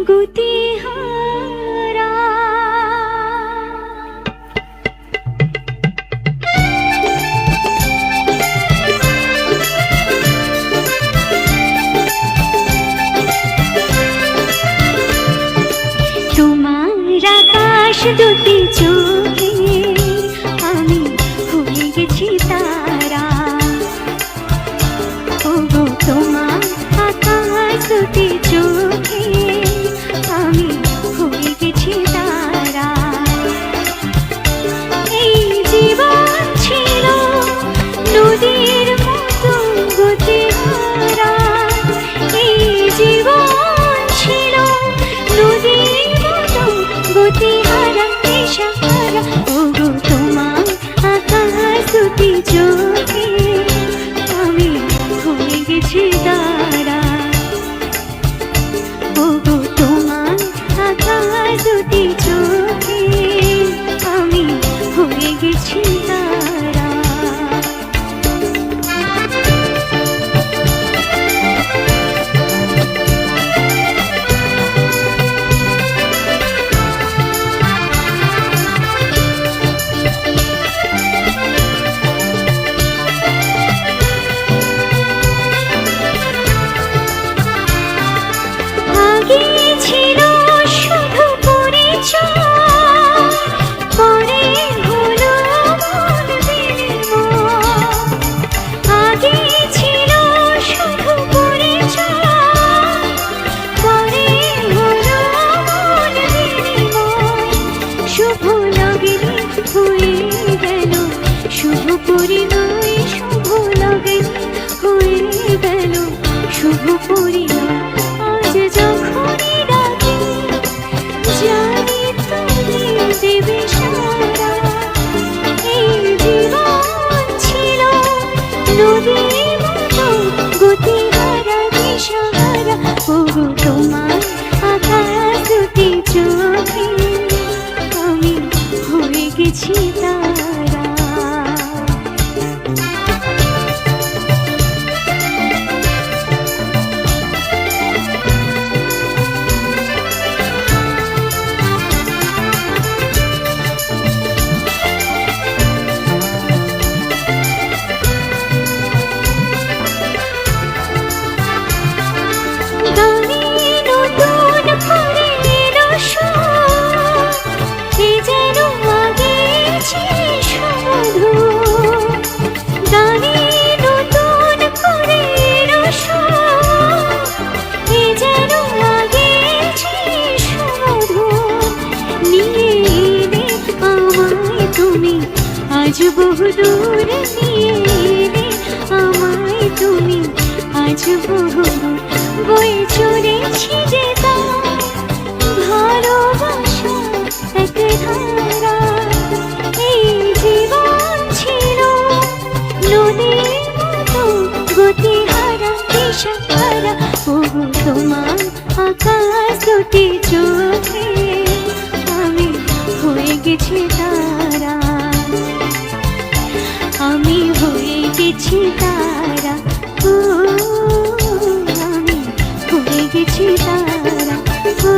গতিহারা। তোমার আকাশ দুটি চোখে আমি হয়ে গেছি তারা। ওগো তোমার আকাশ দুটি চোখে আমি হয়ে গেছি তারা। এই জীবন ছিল নদীর মতো গতিহারা। এই জীবন ছিল নদীর মতো গতিহারা দিশাহারা। ওগো তোমার আকাশ দুটি চোখে আমি হয়ে গেছি তারা। ওগো তোমার আকাশ দুটি চোখে আমি হয়ে গেছি তারা। আগে ছিল শুধু পরিচয়, পরে হলো মন বিনিময়। আগে ছিল শুধু পরিচয়, পরে হলো মন বিনিময়। শুভ লগনে হয়ে গেল শুভ পরিণয়। শুভ লগনে হয়ে গেল শুভ পরিণয়। আজ যখনই ডাকি জানি তুমি দেবে সাড়া। এই জীবন ছিল নদীর মতো গতিহারা দিশাহারা। ওগো তোমার আকাশ দুটি চোখে আমি হয়ে গেছি তারা। গানে নতুন করে এলো সুর, এ যেন আগেছে সুমধুর। গানে নতুন করে এলো সুর, এ যেন আগেছে সুমধুর। নিয়ে এলে আমায় তুমি আজ বহুদূর। নিয়ে এলে আমায় তুমি আজ বহুদূর। বয়ে চলেছি যে তার ভালোবাসা এক ধারা। এই জীবন ছিল নদীর মতো গতিহারা দিশাহারা। ওগো তোমার আকাশ দুটি চোখে আমি হয়ে গেছি তারা। আমি হয়ে গেছি তারা। ও আমি হয়ে গেছি তারা। ও